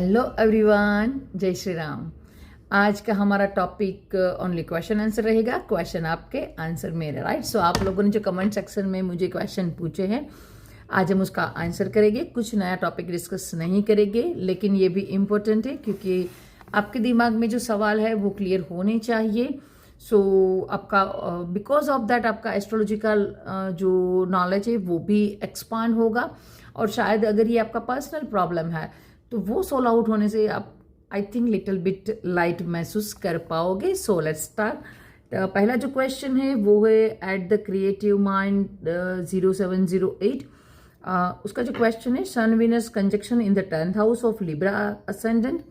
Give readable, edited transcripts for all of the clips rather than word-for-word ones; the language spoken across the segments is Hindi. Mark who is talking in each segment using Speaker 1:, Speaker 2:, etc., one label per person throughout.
Speaker 1: हेलो एवरीवन, जय श्री राम। आज का हमारा टॉपिक ओनली क्वेश्चन आंसर रहेगा। क्वेश्चन आपके, आंसर मेरे, राइट। सो आप लोगों ने जो कमेंट सेक्शन में मुझे क्वेश्चन पूछे हैं, आज हम उसका आंसर करेंगे। कुछ नया टॉपिक डिस्कस नहीं करेंगे, लेकिन ये भी इम्पोर्टेंट है क्योंकि आपके दिमाग में जो सवाल है वो क्लियर होने चाहिए। सो आपका बिकॉज ऑफ दैट आपका एस्ट्रोलॉजिकल जो नॉलेज है वो भी एक्सपांड होगा, और शायद अगर ये आपका पर्सनल प्रॉब्लम है तो वो सोल्व आउट होने से आप I think little bit light महसूस कर पाओगे। So let's start. पहला जो क्वेश्चन है वो है एट द क्रिएटिव माइंड 0708। उसका जो क्वेश्चन है, sun Venus conjunction in the 10th house of Libra ascendant,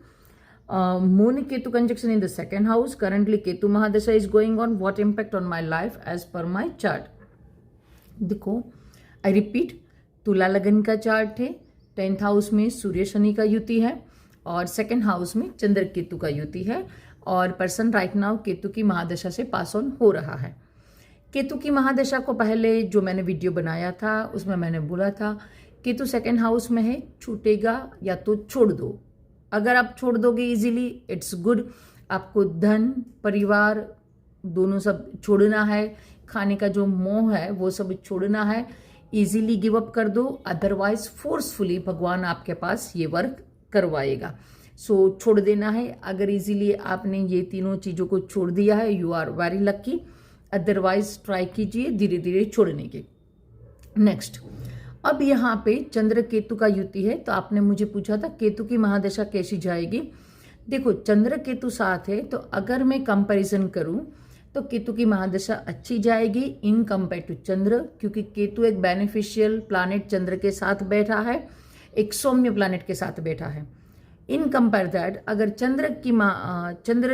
Speaker 1: moon Ketu conjunction in the 2nd house, currently Ketu mahadasha is going on, what impact on my life as per my chart. देखो, आई रिपीट, तुला लगन का चार्ट है। 10th हाउस में सूर्य शनि का युति है और 2nd हाउस में चंद्र केतु का युति है, और पर्सन राइट नाउ केतु की महादशा से पास ऑन हो रहा है। केतु की महादशा को पहले जो मैंने वीडियो बनाया था उसमें मैंने बोला था केतु 2nd हाउस में है, छूटेगा या तो छोड़ दो। अगर आप छोड़ दोगे इजीली, इट्स गुड। आपको धन, परिवार दोनों सब छोड़ना है, खाने का जो मोह है वो सब छोड़ना है, इजीली गिव अप कर दो। अदरवाइज फोर्सफुली भगवान आपके पास ये वर्क करवाएगा। सो छोड़ देना है। अगर इजीली आपने ये तीनों चीज़ों को छोड़ दिया है, you are very lucky. Otherwise try कीजिए धीरे धीरे छोड़ने के। नेक्स्ट, अब यहाँ पे चंद्र केतु का युति है, तो आपने मुझे पूछा था केतु की महादशा कैसी जाएगी। देखो, चंद्र केतु साथ है, तो अगर मैं कंपैरिजन करूं तो केतु की महादशा अच्छी जाएगी इन कंपेयर टू चंद्र, क्योंकि केतु एक बेनिफिशियल प्लैनेट चंद्र के साथ बैठा है, एक सौम्य प्लैनेट के साथ बैठा है। इन कंपेयर दैट अगर चंद्र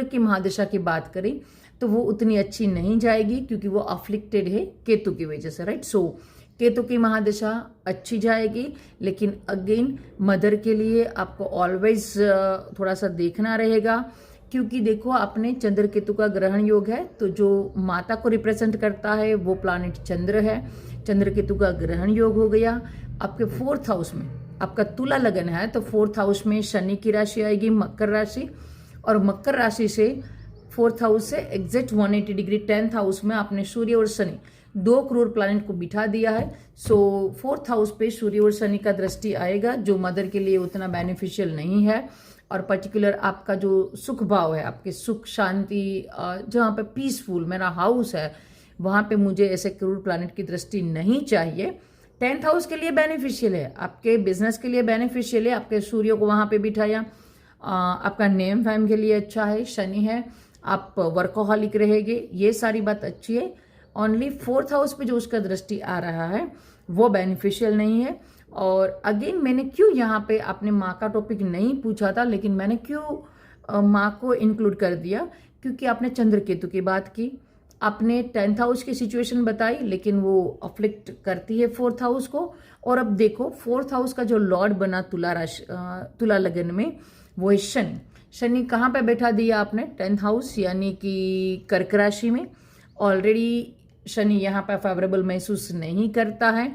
Speaker 1: की महादशा की बात करें तो वो उतनी अच्छी नहीं जाएगी, क्योंकि वो अफ्लिक्टेड है केतु की वजह से, राइट। सो केतु की महादशा अच्छी जाएगी, लेकिन अगेन मदर के लिए आपको ऑलवेज थोड़ा सा देखना रहेगा, क्योंकि देखो आपने चंद्र केतु का ग्रहण योग है, तो जो माता को रिप्रेजेंट करता है वो प्लैनेट चंद्र है। चंद्र केतु का ग्रहण योग हो गया। आपके 4th हाउस में आपका तुला लगन है, तो 4th हाउस में शनि की राशि आएगी, मकर राशि, और मकर राशि से 4th हाउस से एग्जैक्ट 180 डिग्री 10th हाउस में आपने सूर्य और शनि 2 क्रूर प्लैनेट को बिठा दिया है। सो 4th हाउस पे सूर्य और शनि का दृष्टि आएगा, जो मदर के लिए उतना बेनिफिशियल नहीं है। और पर्टिकुलर आपका जो सुख भाव है, आपके सुख शांति, जहाँ पे पीसफुल मेरा हाउस है, वहाँ पे मुझे ऐसे क्रूर प्लैनेट की दृष्टि नहीं चाहिए। 10th हाउस के लिए बेनिफिशियल है, आपके बिजनेस के लिए बेनिफिशियल है, आपके सूर्य को वहाँ पे बिठाया। आपका नेम फैम के लिए अच्छा है, शनि है, आप वर्कोहॉलिक रहेंगे, ये सारी बात अच्छी है। ओनली 4th हाउस पे जो उसका दृष्टि आ रहा है वो बेनिफिशियल नहीं है। और अगेन मैंने क्यों यहाँ पे, आपने माँ का टॉपिक नहीं पूछा था, लेकिन मैंने क्यों माँ को इंक्लूड कर दिया, क्योंकि आपने चंद्र केतु की बात की, आपने 10th हाउस की सिचुएशन बताई, लेकिन वो अफ्लिक्ट करती है 4th हाउस को। और अब देखो 4th हाउस का जो लॉर्ड बना तुला लगन में, वो है शनि। शनि कहाँ पे बैठा दिया आपने? 10th हाउस, यानी कि कर्क राशि में। ऑलरेडी शनि यहाँ पे फेवरेबल महसूस नहीं करता है,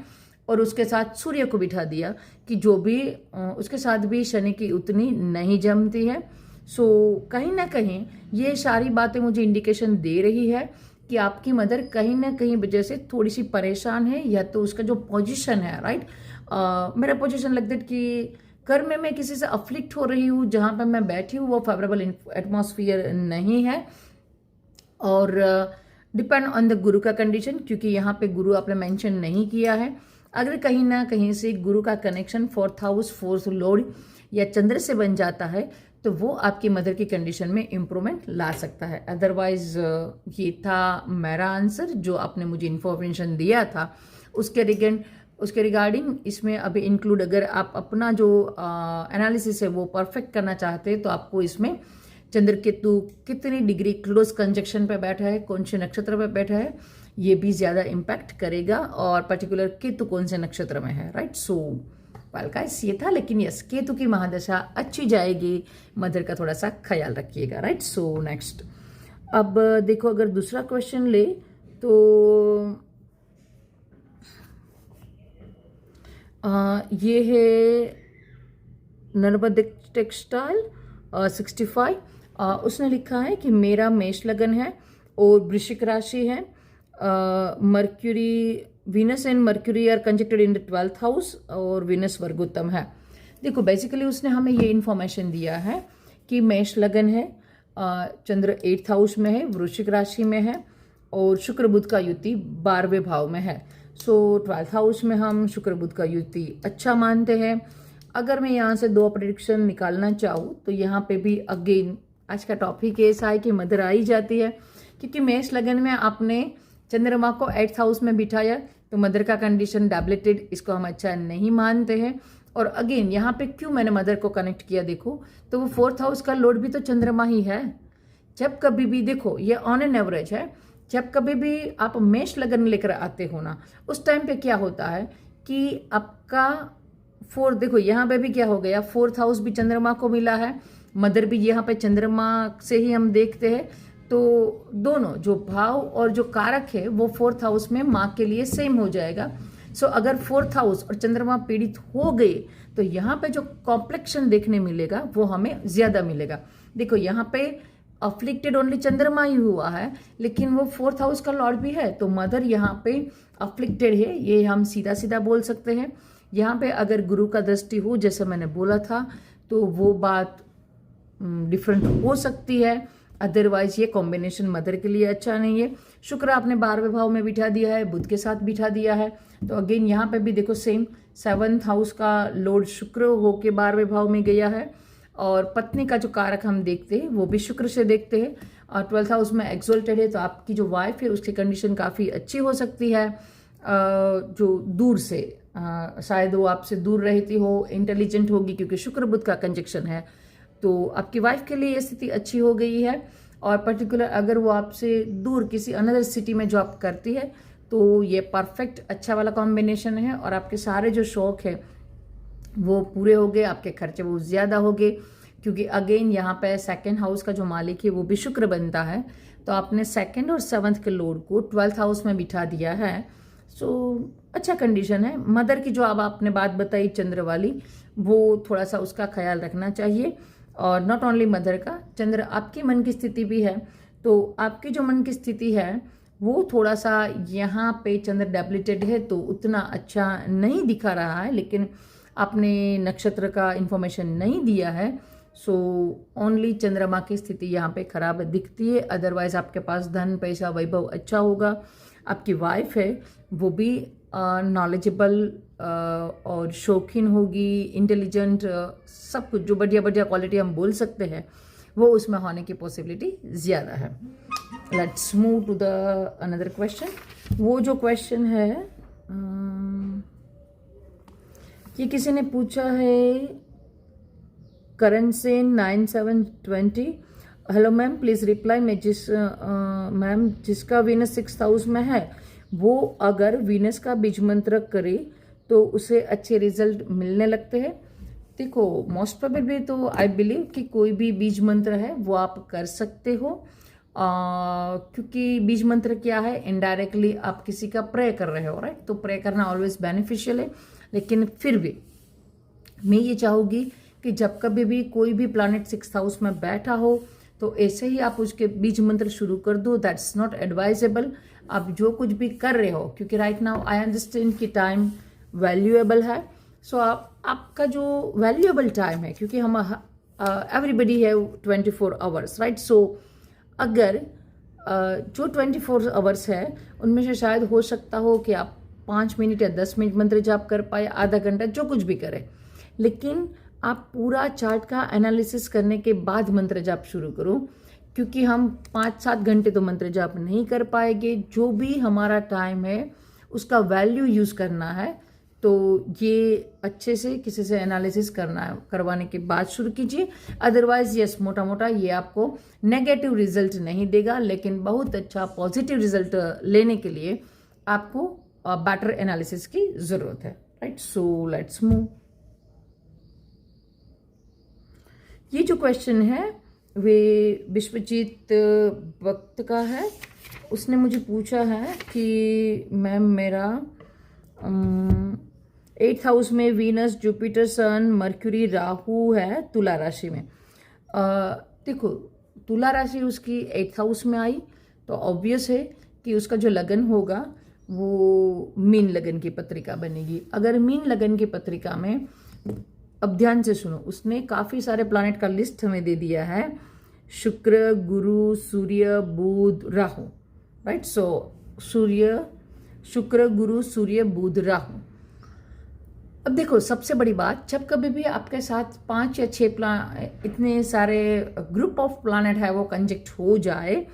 Speaker 1: और उसके साथ सूर्य को बिठा दिया कि जो भी उसके साथ भी शनि की उतनी नहीं जमती है। सो कहीं ना कहीं ये सारी बातें मुझे इंडिकेशन दे रही है कि आपकी मदर कहीं ना कहीं वजह से थोड़ी सी परेशान है, या तो उसका जो पोजीशन है, राइट। मेरा पोजीशन लगता है कि घर में मैं किसी से अफ्लिक्ट हो रही हूँ, जहाँ पर मैं बैठी हूँ वो फेवरेबल एटमॉस्फियर नहीं है। और डिपेंड ऑन द गुरु का कंडीशन, क्योंकि यहाँ पे गुरु आपने मेंशन नहीं किया है। अगर कहीं ना कहीं से गुरु का connection 4th house 4th Lord या चंद्र से बन जाता है, तो वो आपकी मदर की कंडीशन में इम्प्रूवमेंट ला सकता है। अदरवाइज ये था मेरा आंसर, जो आपने मुझे इन्फॉर्मेशन दिया था उसके रिगार्डिंग इसमें अभी इंक्लूड, अगर आप अपना जो एनालिसिस है वो परफेक्ट करना चाहते हैं, तो आपको इसमें चंद्र केतु कितनी डिग्री क्लोज कंजक्शन पे बैठा है, कौन से नक्षत्र पे बैठा है, ये भी ज्यादा इम्पैक्ट करेगा, और पर्टिकुलर केतु कौन से नक्षत्र में है, राइट। सो गाइस ये था, लेकिन यस, केतु की महादशा अच्छी जाएगी, मदर का थोड़ा सा ख्याल रखिएगा, राइट। सो नेक्स्ट, अब देखो अगर दूसरा क्वेश्चन ले तो ये है नर्मदा टेक्सटाइल 65। उसने लिखा है कि मेरा मेष लगन है और वृश्चिक राशि है। Mercury, Venus and Mercury are conjuncted in the 12th house और वीनस वर्गोत्तम है। देखो बेसिकली उसने हमें ये इन्फॉर्मेशन दिया है कि मेष लगन है, चंद्र 8th हाउस में है, वृश्चिक राशि में है और शुक्र बुध का युति 12वें भाव में है। सो 12th हाउस में हम शुक्र बुध का युति अच्छा मानते हैं। अगर मैं यहाँ से 2 प्रेडिक्शन निकालना चाहूँ तो यहाँ पे भी अगेन आज का टॉपिक ऐसा है कि मदर आई जाती है, क्योंकि मेष लगन में आपने चंद्रमा को 8th हाउस में बिठाया तो मदर का कंडीशन डैबलेटेड, इसको हम अच्छा नहीं मानते हैं। और अगेन यहाँ पे क्यों मैंने मदर को कनेक्ट किया देखो, तो वो 4th हाउस का लोड भी तो चंद्रमा ही है। जब कभी भी देखो, ये ऑन एन एवरेज है, जब कभी भी आप मेष लगन लेकर आते हो ना, उस टाइम पे क्या होता है कि आपका 4, देखो यहाँ पे भी क्या हो गया, 4th हाउस भी चंद्रमा को मिला है, मदर भी यहाँ पे चंद्रमा से ही हम देखते हैं। तो दोनों जो भाव और जो कारक है वो 4th हाउस में माँ के लिए सेम हो जाएगा। सो अगर 4th हाउस और चंद्रमा पीड़ित हो गए तो यहाँ पे जो कॉम्प्लेक्शन देखने मिलेगा वो हमें ज्यादा मिलेगा। देखो यहाँ पे अफ्लिक्टेड ओनली चंद्रमा ही हुआ है, लेकिन वो 4th हाउस का लॉर्ड भी है, तो मदर यहाँ पे अफ्लिक्टेड है, ये हम सीधा सीधा बोल सकते हैं। यहाँ पे अगर गुरु का दृष्टि हो, जैसे मैंने बोला था, तो वो बात डिफरेंट हो सकती है। अदरवाइज ये कॉम्बिनेशन मदर के लिए अच्छा नहीं है। शुक्र आपने 12वें भाव में बिठा दिया है, बुध के साथ बिठा दिया है, तो अगेन यहाँ पे भी देखो सेम 7th हाउस का लोड शुक्र होके 12वें भाव में गया है। और पत्नी का जो कारक हम देखते हैं वो भी शुक्र से देखते हैं, और 12th हाउस में एक्सोल्टेड है, तो आपकी जो वाइफ है उसकी कंडीशन काफ़ी अच्छी हो सकती है। जो दूर से शायद वो आपसे दूर रहती हो, इंटेलिजेंट होगी क्योंकि शुक्र बुध का कंजक्शन है, तो आपकी वाइफ के लिए ये स्थिति अच्छी हो गई है। और पर्टिकुलर अगर वो आपसे दूर किसी अनदर सिटी में जॉब करती है तो ये परफेक्ट अच्छा वाला कॉम्बिनेशन है, और आपके सारे जो शौक है वो पूरे हो गए, आपके खर्चे वो ज़्यादा हो गए, क्योंकि अगेन यहाँ पे 2nd हाउस का जो मालिक है वो भी शुक्र बनता है, तो आपने 2nd और 7th के लोड को 12th हाउस में बिठा दिया है। सो अच्छा कंडीशन है। मदर की जो अब आपने बात बताई चंद्र वाली, वो थोड़ा सा उसका ख्याल रखना चाहिए। और नॉट ओनली मदर का, चंद्र आपकी मन की स्थिति भी है, तो आपकी जो मन की स्थिति है वो थोड़ा सा यहाँ पे चंद्र डेबिलिटेड है तो उतना अच्छा नहीं दिखा रहा है, लेकिन आपने नक्षत्र का इंफॉर्मेशन नहीं दिया है, सो ओनली चंद्रमा की स्थिति यहाँ पे खराब दिखती है। अदरवाइज आपके पास धन पैसा वैभव अच्छा होगा। आपकी वाइफ है वो भी नॉलेजेबल और शौकीन होगी, इंटेलिजेंट, सब कुछ जो बढ़िया बढ़िया क्वालिटी हम बोल सकते हैं वो उसमें होने की पॉसिबिलिटी ज़्यादा है। Let's move to the another question. वो जो क्वेश्चन है ये किसी ने पूछा है, Karan Sen 9720। Hello ma'am, please reply. मैं मैम जिसका वीनस 6th हाउस में है वो अगर वीनस का बीज मंत्र करे तो उसे अच्छे रिजल्ट मिलने लगते हैं। देखो मोस्ट प्रोबेबली तो आई बिलीव कि कोई भी बीज मंत्र है वो आप कर सकते हो, क्योंकि बीज मंत्र क्या है, इनडायरेक्टली आप किसी का प्रे कर रहे हो, राइट। तो प्रे करना ऑलवेज बेनिफिशियल है, लेकिन फिर भी मैं ये चाहूँगी कि जब कभी भी कोई भी प्लैनेट 6th हाउस में बैठा हो तो ऐसे ही आप उसके बीज मंत्र शुरू कर दो। That's not advisable. आप जो कुछ भी कर रहे हो, क्योंकि राइट नाउ आई अंडरस्टैंड कि टाइम वैल्यूएबल है, सो आपका जो वैल्यूएबल टाइम है, क्योंकि हम एवरीबडी है 24 आवर्स, राइट। सो अगर जो 24 आवर्स है उनमें से शायद हो सकता हो कि आप 5 मिनट या 10 मिनट मंत्र जाप कर पाए, आधा घंटा, जो कुछ भी करें, लेकिन आप पूरा चार्ट का एनालिसिस करने के बाद मंत्र जाप शुरू करो, क्योंकि हम 5-7 घंटे तो मंत्र जाप नहीं कर पाएंगे। जो भी हमारा टाइम है उसका वैल्यू यूज़ करना है, तो ये अच्छे से किसी से एनालिसिस करवाने के बाद शुरू कीजिए। अदरवाइज यस, मोटा मोटा ये आपको नेगेटिव रिजल्ट नहीं देगा, लेकिन बहुत अच्छा पॉजिटिव रिजल्ट लेने के लिए आपको बेटर एनालिसिस की ज़रूरत है, राइट। So let's move. ये जो क्वेश्चन है वे विश्वजीत भक्त का है। उसने मुझे पूछा है कि मैम मेरा 8th हाउस में वीनस, जुपिटर, सन, मर्क्यूरी, राहु है तुला राशि में। देखो, तुला राशि उसकी 8th हाउस में आई तो ऑब्वियस है कि उसका जो लगन होगा वो मीन लगन की पत्रिका बनेगी। अगर मीन लगन की पत्रिका में, अब ध्यान से सुनो, उसने काफ़ी सारे प्लैनेट का लिस्ट हमें दे दिया है, शुक्र, गुरु, सूर्य, बुध, राहु, राइट। सो सूर्य, शुक्र, गुरु, सूर्य, बुध, राहु। अब देखो, सबसे बड़ी बात, जब कभी भी आपके साथ 5 या 6 इतने सारे ग्रुप ऑफ प्लैनेट है वो कंजक्ट हो जाए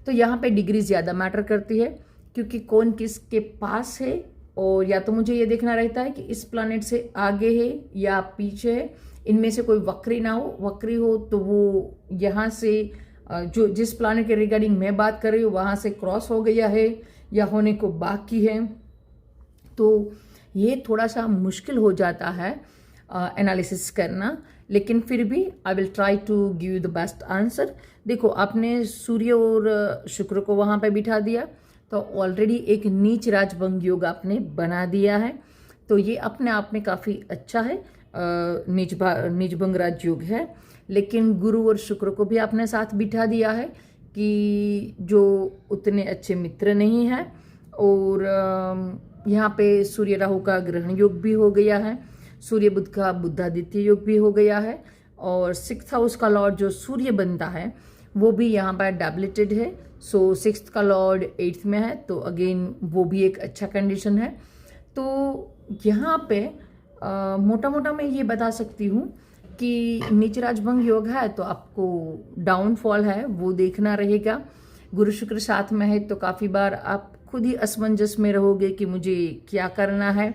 Speaker 1: तो यहाँ पे डिग्री ज़्यादा मैटर करती है, क्योंकि कौन किसके पास है, और या तो मुझे ये देखना रहता है कि इस प्लैनेट से आगे है या पीछे है, इनमें से कोई वक्री ना हो। वक्री हो तो वो यहाँ से जो जिस प्लैनेट के रिगार्डिंग मैं बात कर रही हूँ वहाँ से क्रॉस हो गया है या होने को बाकी है, तो ये थोड़ा सा मुश्किल हो जाता है एनालिसिस करना। लेकिन फिर भी I will try to give you the best answer. देखो, आपने सूर्य और शुक्र को वहाँ पे बिठा दिया तो ऑलरेडी एक नीच राजभंग योग आपने बना दिया है, तो ये अपने आप में काफ़ी अच्छा है, नीचभंग राज योग है। लेकिन गुरु और शुक्र को भी आपने साथ बिठा दिया है कि जो उतने अच्छे मित्र नहीं है, और यहाँ पे सूर्य राहु का ग्रहण योग भी हो गया है, सूर्य बुध का बुधादित्य योग भी हो गया है, और 6th हाउस का लॉर्ड जो सूर्य बनता है वो भी यहाँ पर डैबलेटेड है। सो 6th का लॉर्ड 8th में है, तो अगेन वो भी एक अच्छा कंडीशन है। तो यहाँ पे मोटा मोटा मैं ये बता सकती हूँ कि नीच राजभंग योग है तो आपको डाउनफॉल है वो देखना रहेगा। गुरु शुक्र साथ में है तो काफ़ी बार आप खुद ही असमंजस में रहोगे कि मुझे क्या करना है।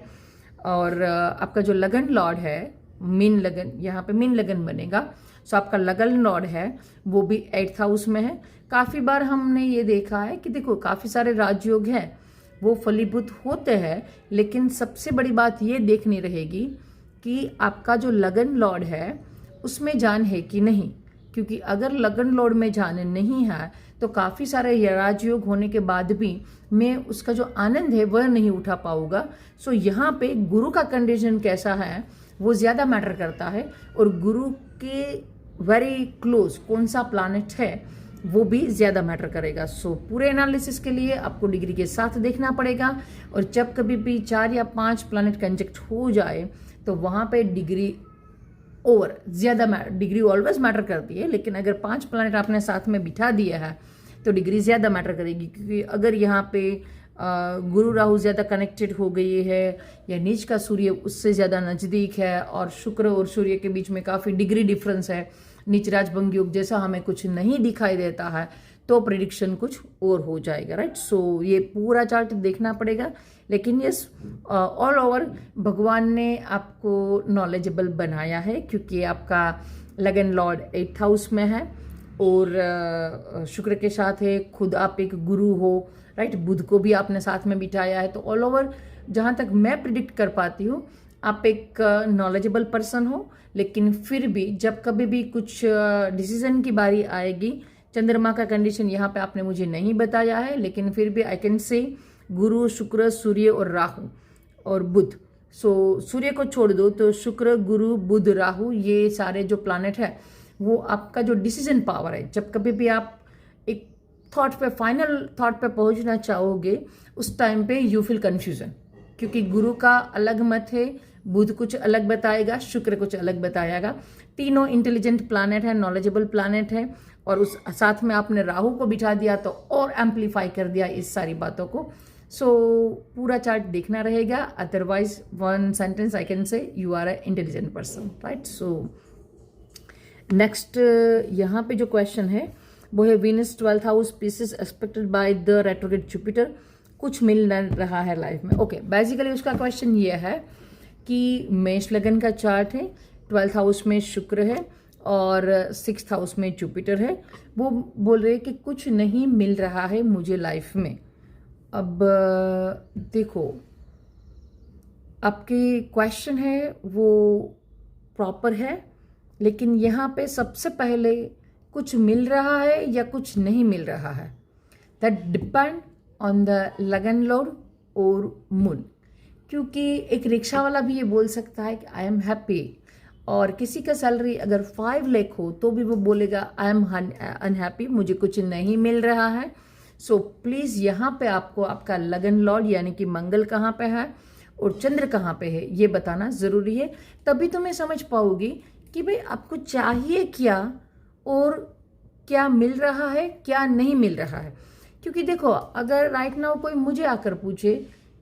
Speaker 1: और आपका जो लगन लॉर्ड है, मीन लगन, यहाँ पे मीन लगन बनेगा, सो आपका लगन लॉर्ड है वो भी 8th हाउस में है। काफ़ी बार हमने ये देखा है कि देखो, काफ़ी सारे राजयोग हैं वो फलीभूत होते हैं, लेकिन सबसे बड़ी बात ये देखनी रहेगी कि आपका जो लगन लॉर्ड है उसमें जान है कि नहीं, क्योंकि अगर लगन लॉर्ड में जान नहीं है तो काफ़ी सारे राजयोग होने के बाद भी मैं उसका जो आनंद है वह नहीं उठा पाऊंगा। सो यहाँ पे गुरु का कंडीशन कैसा है वो ज़्यादा मैटर करता है, और गुरु के वेरी क्लोज कौन सा प्लैनेट है वो भी ज़्यादा मैटर करेगा। सो पूरे एनालिसिस के लिए आपको डिग्री के साथ देखना पड़ेगा, और जब कभी भी 4 या 5 प्लैनेट कंजक्ट हो जाए तो वहाँ पे डिग्री ओवर ज़्यादा डिग्री ऑलवेज मैटर करती है, लेकिन अगर 5 प्लैनेट आपने साथ में बिठा दिया है तो डिग्री ज़्यादा मैटर करेगी। क्योंकि अगर यहाँ पे गुरु राहु ज़्यादा कनेक्टेड हो गई है, या नीच का सूर्य उससे ज़्यादा नज़दीक है, और शुक्र और सूर्य के बीच में काफ़ी डिग्री डिफरेंस है, नीच राजभंग योग जैसा हमें कुछ नहीं दिखाई देता है, तो प्रिडिक्शन कुछ और हो जाएगा, राइट। सो ये पूरा चार्ट देखना पड़ेगा। लेकिन यस, ऑल ओवर भगवान ने आपको नॉलेजेबल बनाया है, क्योंकि आपका लगन लॉर्ड 8th हाउस में है और शुक्र के साथ है, खुद आप एक गुरु हो, राइट। बुध को भी आपने साथ में बिठाया है, तो ऑल ओवर जहाँ तक मैं प्रिडिक्ट कर पाती हूँ आप एक नॉलेजेबल पर्सन हो। लेकिन फिर भी जब कभी भी कुछ डिसीजन की बारी आएगी, चंद्रमा का कंडीशन यहाँ पे आपने मुझे नहीं बताया है, लेकिन फिर भी आई कैन से गुरु, शुक्र, सूर्य और राहु और बुध। सो सूर्य को छोड़ दो तो शुक्र, गुरु, बुध, राहु, ये सारे जो प्लैनेट है वो आपका जो डिसीजन पावर है, जब कभी भी आप एक थॉट पे, फाइनल थॉट पे पहुंचना चाहोगे उस टाइम पे यू फील कंफ्यूजन, क्योंकि गुरु का अलग मत है, बुध कुछ अलग बताएगा, शुक्र कुछ अलग बताएगा। तीनों इंटेलिजेंट प्लैनेट है, नॉलेजेबल प्लैनेट है, और उस साथ में आपने राहु को बिठा दिया तो और एम्पलीफाई कर दिया इस सारी बातों को। सो पूरा चार्ट देखना रहेगा, otherwise one sentence I can say you are a intelligent person, right. So next यहाँ पे जो क्वेश्चन है वो है Venus 12th house pieces expected by the retrograde Jupiter, कुछ मिल रहा है लाइफ में। ओके, बेसिकली उसका क्वेश्चन ये है कि मेष लगन का चार्ट है, 12th हाउस में शुक्र है और 6th हाउस में जुपिटर है। वो बोल रहे हैं कि कुछ नहीं मिल रहा है मुझे लाइफ में। अब देखो, आपके क्वेश्चन है वो प्रॉपर है, लेकिन यहाँ पे सबसे पहले कुछ मिल रहा है या कुछ नहीं मिल रहा है, दैट डिपेंड ऑन द लगन लॉर्ड और मून। क्योंकि एक रिक्शा वाला भी ये बोल सकता है कि आई एम हैप्पी, और किसी का सैलरी अगर 5 लाख हो तो भी वो बोलेगा आई एम अनहैप्पी, मुझे कुछ नहीं मिल रहा है। सो प्लीज़ यहाँ पे आपको आपका लगन लॉर्ड यानी कि मंगल कहाँ पे है और चंद्र कहाँ पे है ये बताना ज़रूरी है, तभी तुम्हें समझ पाओगी कि भाई आपको चाहिए क्या और क्या मिल रहा है क्या नहीं मिल रहा है। क्योंकि देखो, अगर राइट नाउ कोई मुझे आकर पूछे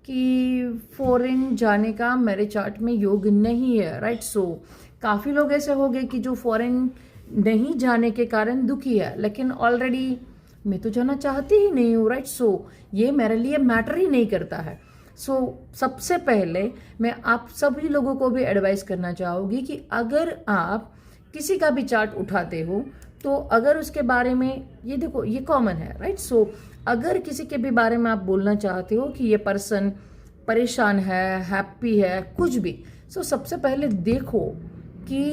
Speaker 1: कि फॉरेन जाने का मेरे चार्ट में योग नहीं है, राइट, सो काफ़ी लोग ऐसे हो गए कि जो फॉरेन नहीं जाने के कारण दुखी है, लेकिन ऑलरेडी मैं तो जाना चाहती ही नहीं हूँ, राइट, सो ये मेरे लिए मैटर ही नहीं करता है। सो सबसे पहले मैं आप सभी लोगों को भी एडवाइस करना चाहूँगी कि अगर आप किसी का भी चार्ट उठाते हो तो अगर उसके बारे में, ये देखो ये कॉमन है, राइट, सो अगर किसी के भी बारे में आप बोलना चाहते हो कि ये पर्सन परेशान है, हैप्पी है, कुछ भी, सो सबसे पहले देखो कि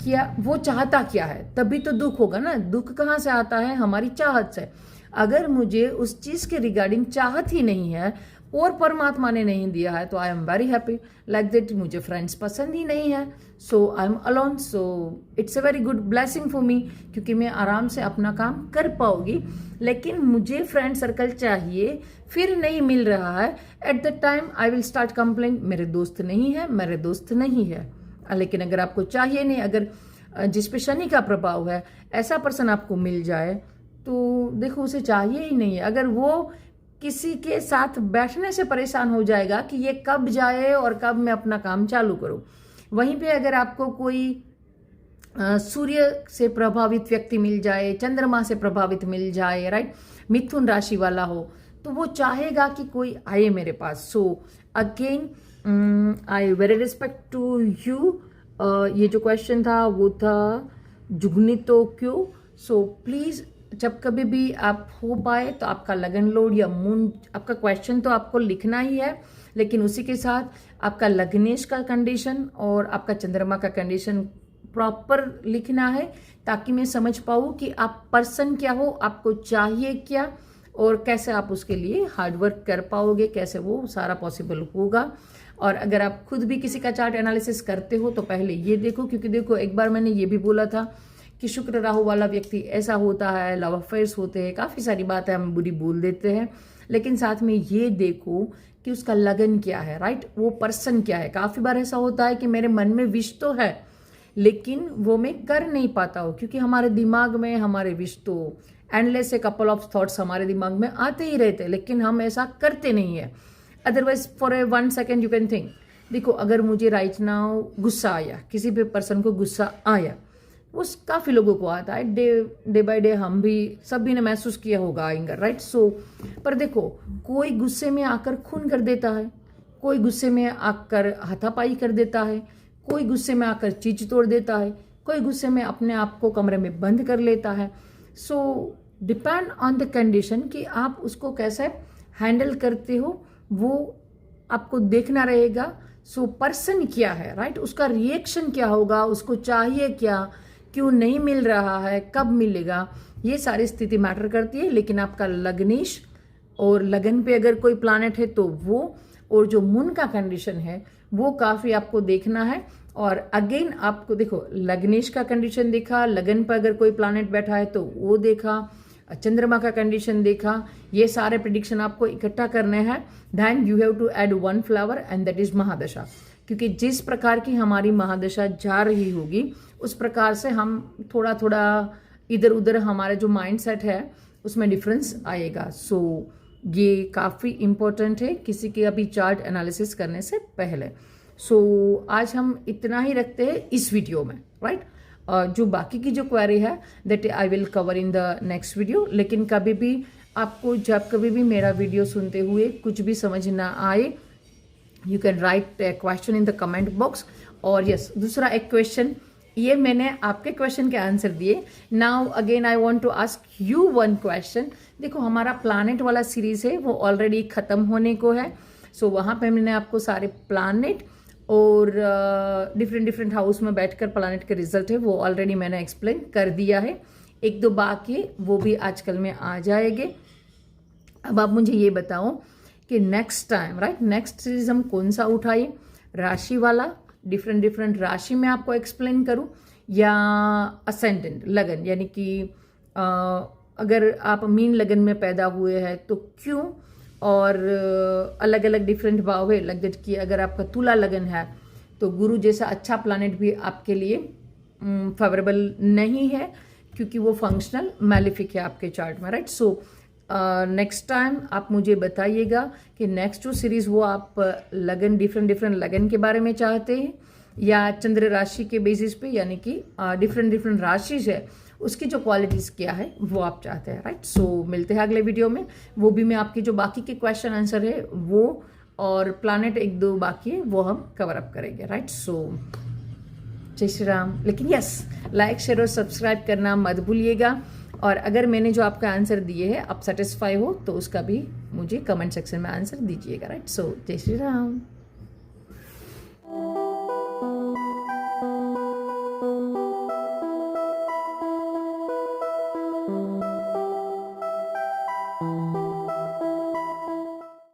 Speaker 1: क्या वो चाहता क्या है, तभी तो दुख होगा ना। दुख कहाँ से आता है? हमारी चाहत से। अगर मुझे उस चीज़ के रिगार्डिंग चाहत ही नहीं है और परमात्मा ने नहीं दिया है तो I am very happy like that. मुझे फ्रेंड्स पसंद ही नहीं है, so I am alone, so it's a very good blessing for me, क्योंकि मैं आराम से अपना काम कर पाऊंगी। लेकिन मुझे फ्रेंड सर्कल चाहिए, फिर नहीं मिल रहा है, at the time I will start complain, मेरे दोस्त नहीं है, मेरे दोस्त नहीं है। लेकिन अगर आपको चाहिए नहीं, अगर जिस पे शनि का प्रभाव है ऐसा पर्सन आपको मिल जाए तो देखो उसे चाहिए ही नहीं है। अगर वो किसी के साथ बैठने से परेशान हो जाएगा कि ये कब जाए और कब मैं अपना काम चालू करूं, वहीं पे अगर आपको कोई सूर्य से प्रभावित व्यक्ति मिल जाए, चंद्रमा से प्रभावित मिल जाए, राइट, मिथुन राशि वाला हो, तो वो चाहेगा कि कोई आए मेरे पास। So again I very respect to you. ये जो क्वेश्चन था वो था जुगनी तो क्यों। सो प्लीज जब कभी भी आप हो पाए तो आपका लगन लॉर्ड या मून, आपका क्वेश्चन तो आपको लिखना ही है, लेकिन उसी के साथ आपका लग्नेश का कंडीशन और आपका चंद्रमा का कंडीशन प्रॉपर लिखना है, ताकि मैं समझ पाऊँ कि आप पर्सन क्या हो, आपको चाहिए क्या और कैसे आप उसके लिए हार्डवर्क कर पाओगे, कैसे वो सारा पॉसिबल होगा। और अगर आप खुद भी किसी का चार्ट एनालिसिस करते हो तो पहले ये देखो, क्योंकि देखो एक बार मैंने ये भी बोला था कि शुक्र राहु वाला व्यक्ति ऐसा होता है, लव अफेयर्स होते हैं, काफ़ी सारी बातें हम बुरी बोल देते हैं, लेकिन साथ में ये देखो कि उसका लगन क्या है, राइट, वो पर्सन क्या है। काफ़ी बार ऐसा होता है कि मेरे मन में विश तो है लेकिन वो मैं कर नहीं पाता हूँ, क्योंकि हमारे दिमाग में हमारे विश तो endless, a couple of thoughts हमारे दिमाग में आते ही रहते, लेकिन हम ऐसा करते नहीं है। Otherwise for a 1 second you can think, देखो अगर मुझे राइट नाउ गुस्सा आया, किसी भी पर्सन को गुस्सा आया, वो काफ़ी लोगों को आता है, डे बाय डे हम भी सभी ने महसूस किया होगा एंगर, राइट। सो पर देखो, कोई गुस्से में आकर खून कर देता है, कोई गुस्से में आकर हाथापाई कर देता है, कोई गुस्से में आकर चीज तोड़ देता है, कोई गुस्से में अपने आप को कमरे में बंद कर लेता है। सो डिपेंड ऑन द कंडीशन कि आप उसको कैसे हैंडल करते हो, वो आपको देखना रहेगा। सो पर्सन क्या है, राइट, उसका रिएक्शन क्या होगा, उसको चाहिए क्या, क्यों नहीं मिल रहा है, कब मिलेगा, ये सारी स्थिति मैटर करती है। लेकिन आपका लग्नेश और लगन पे अगर कोई प्लैनेट है तो वो, और जो मून का कंडीशन है वो काफ़ी आपको देखना है। और अगेन आपको देखो, लग्नेश का कंडीशन देखा, लगन पर अगर कोई प्लैनेट बैठा है तो वो देखा, चंद्रमा का कंडीशन देखा, ये सारे प्रिडिक्शन आपको इकट्ठा करने हैं। Then you have to add 1 flower and that is mahadasha, क्योंकि जिस प्रकार की हमारी महादशा जा रही होगी उस प्रकार से हम थोड़ा थोड़ा इधर उधर हमारा जो माइंडसेट है उसमें डिफरेंस आएगा। सो ये काफ़ी इम्पोर्टेंट है किसी के अभी चार्ट एनालिसिस करने से पहले। सो आज हम इतना ही रखते हैं इस वीडियो में, राइट। जो बाकी की जो क्वेरी है that I will cover in the next video. लेकिन कभी भी आपको जब कभी भी मेरा वीडियो सुनते हुए कुछ भी समझ ना आए, you can write A question in the comment box. और यस, दूसरा एक क्वेश्चन, ये मैंने आपके क्वेश्चन के आंसर दिए। Now again I want to ask you 1 question. देखो हमारा प्लैनेट वाला सीरीज है वो ऑलरेडी खत्म होने को है। सो वहाँ पे मैंने आपको सारे प्लैनेट और डिफरेंट हाउस में बैठकर प्लैनेट के रिजल्ट है वो ऑलरेडी मैंने एक्सप्लेन कर दिया है। 1-2 बाकी वो भी आजकल में आ जाएंगे। अब आप मुझे ये बताओ कि next time, right, next series हम कौन सा उठाए, राशि वाला, डिफरेंट राशि में आपको एक्सप्लेन करूं, या असेंडेंट लगन, यानी कि अगर आप मीन लगन में पैदा हुए हैं तो क्यों, और अलग अलग डिफरेंट भाव है लगन की। अगर आपका तुला लगन है तो गुरु जैसा अच्छा प्लैनेट भी आपके लिए फेवरेबल नहीं है, क्योंकि वो फंक्शनल मैलिफिक है आपके चार्ट में, राइट। सो नेक्स्ट टाइम आप मुझे बताइएगा कि नेक्स्ट जो सीरीज वो आप लगन, डिफरेंट लगन के बारे में चाहते हैं, या चंद्र राशि के बेसिस पे, यानी कि डिफरेंट राशि है उसकी जो क्वालिटीज क्या है वो आप चाहते हैं, राइट। सो मिलते हैं अगले वीडियो में, वो भी मैं आपके जो बाकी के क्वेश्चन आंसर है वो और प्लैनेट 1-2 बाकी है वो हम कवर अप करेंगे, राइट। सो जय श्री राम। लेकिन यस, लाइक शेयर और सब्सक्राइब करना मत भूलिएगा, और अगर मैंने जो आपका आंसर दिए है आप सेटिस्फाई हो तो उसका भी मुझे कमेंट सेक्शन में आंसर दीजिएगा, राइट। सो जय श्री राम।